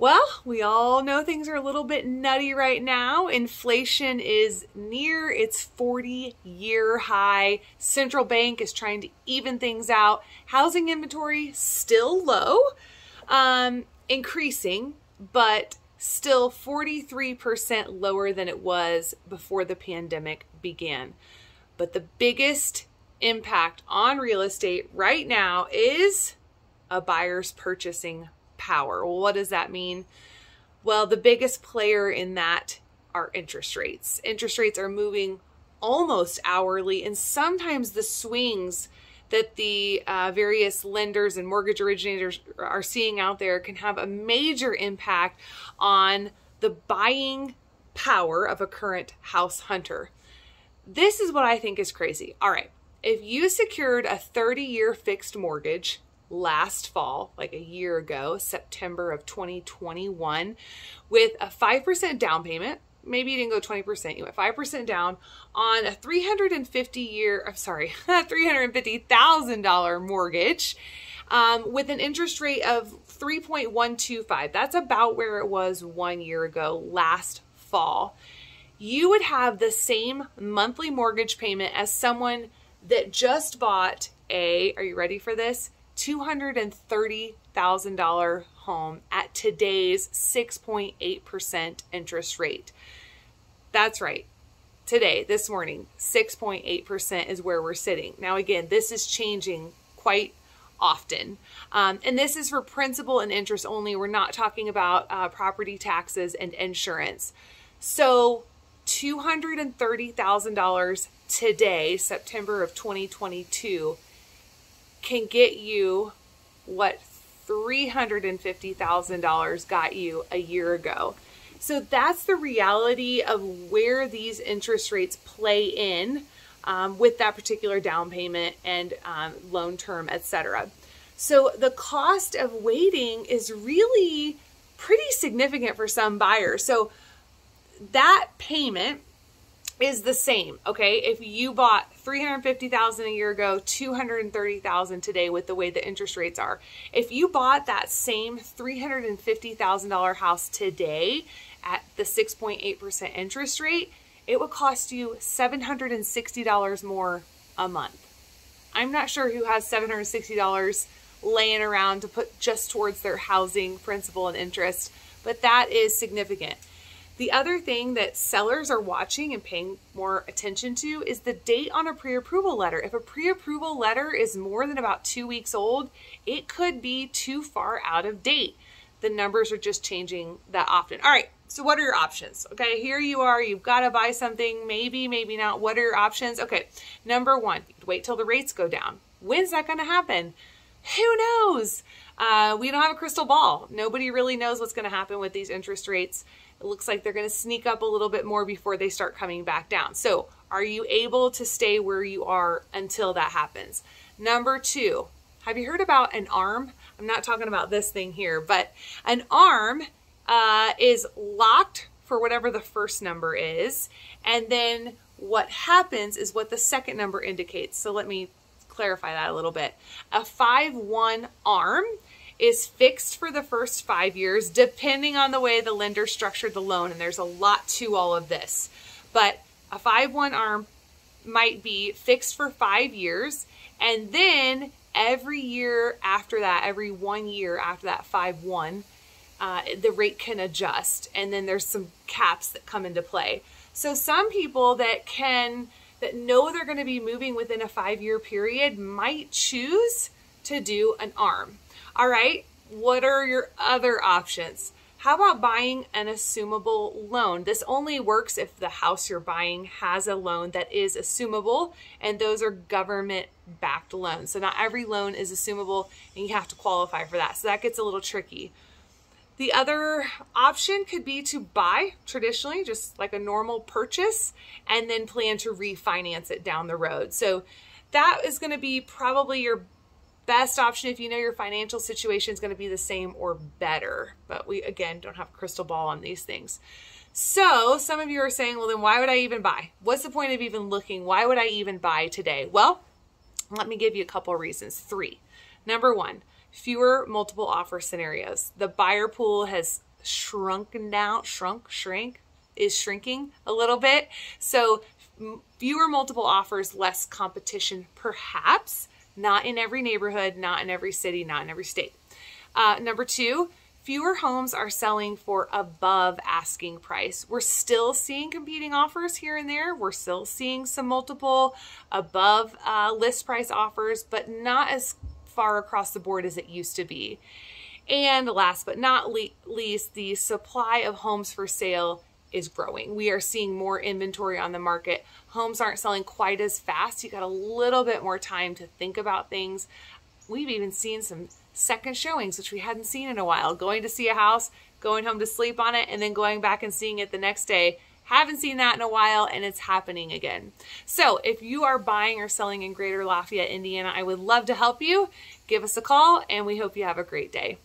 Well, we all know things are a little bit nutty right now. Inflation is near its 40-year high. Central bank is trying to even things out. Housing inventory still low, increasing, but still 43% lower than it was before the pandemic began. But the biggest impact on real estate right now is a buyer's purchasing power. Well, what does that mean? Well, the biggest player in that are interest rates. Interest rates are moving almost hourly, and sometimes the swings that the various lenders and mortgage originators are seeing out there can have a major impact on the buying power of a current house hunter. This is what I think is crazy. All right, if you secured a 30-year fixed mortgage last fall, like a year ago, September of 2021, with a 5% down payment, maybe you didn't go 20%, you went 5% down on a $350,000 mortgage, with an interest rate of 3.125. That's about where it was 1 year ago, last fall. You would have the same monthly mortgage payment as someone that just bought are you ready for this? $230,000 home at today's 6.8% interest rate. That's right. Today, this morning, 6.8% is where we're sitting. Now, again, this is changing quite often. And this is for principal and interest only. We're not talking about property taxes and insurance. So $230,000 today, September of 2022, can get you what $350,000 got you a year ago. So that's the reality of where these interest rates play in with that particular down payment and loan term, etc. So the cost of waiting is really pretty significant for some buyers. So that payment is the same, okay? If you bought $350,000 a year ago, $230,000 today with the way the interest rates are. If you bought that same $350,000 house today at the 6.8% interest rate, it would cost you $760 more a month. I'm not sure who has $760 laying around to put just towards their housing principal and interest, but that is significant. The other thing that sellers are watching and paying more attention to is the date on a pre-approval letter. If a pre-approval letter is more than about 2 weeks old, it could be too far out of date. The numbers are just changing that often. All right, so what are your options? Okay, here you are, you've got to buy something, maybe, maybe not. What are your options? Okay, number one, wait till the rates go down. When's that going to happen? Who knows? We don't have a crystal ball. Nobody really knows what's going to happen with these interest rates. It looks like they're going to sneak up a little bit more before they start coming back down. So are you able to stay where you are until that happens? Number two, have you heard about an ARM? I'm not talking about this thing here, but an ARM is locked for whatever the first number is. And then what happens is what the second number indicates. So let me clarify that a little bit. A 5-1 ARM is fixed for the first 5 years, depending on the way the lender structured the loan. And there's a lot to all of this. But a 5-1 ARM might be fixed for 5 years. And then every year after that, every 1 year after that 5-1, the rate can adjust. And then there's some caps that come into play. So some people that know they're going to be moving within a 5-year period might choose to do an ARM. All right, what are your other options? How about buying an assumable loan? This only works if the house you're buying has a loan that is assumable, and those are government-backed loans. So not every loan is assumable, and you have to qualify for that. So that gets a little tricky. The other option could be to buy traditionally, just like a normal purchase, and then plan to refinance it down the road. So that is going to be probably your best option if you know your financial situation is going to be the same or better. But we, again, don't have a crystal ball on these things. So some of you are saying, well, then why would I even buy? What's the point of even looking? Why would I even buy today? Well, let me give you a couple of reasons. 3. Number 1, fewer multiple offer scenarios. The buyer pool has is shrinking a little bit. So fewer multiple offers, less competition, perhaps. Not in every neighborhood, not in every city, not in every state. Number two, fewer homes are selling for above asking price. We're still seeing competing offers here and there. We're still seeing some multiple above list price offers, but not as far across the board as it used to be. And last but not least, the supply of homes for sale is growing. We are seeing more inventory on the market. Homes aren't selling quite as fast. You got a little bit more time to think about things. We've even seen some second showings, which we hadn't seen in a while. Going to see a house, going home to sleep on it, and then going back and seeing it the next day. Haven't seen that in a while, and it's happening again. So if you are buying or selling in Greater Lafayette, Indiana, I would love to help you. Give us a call, and we hope you have a great day.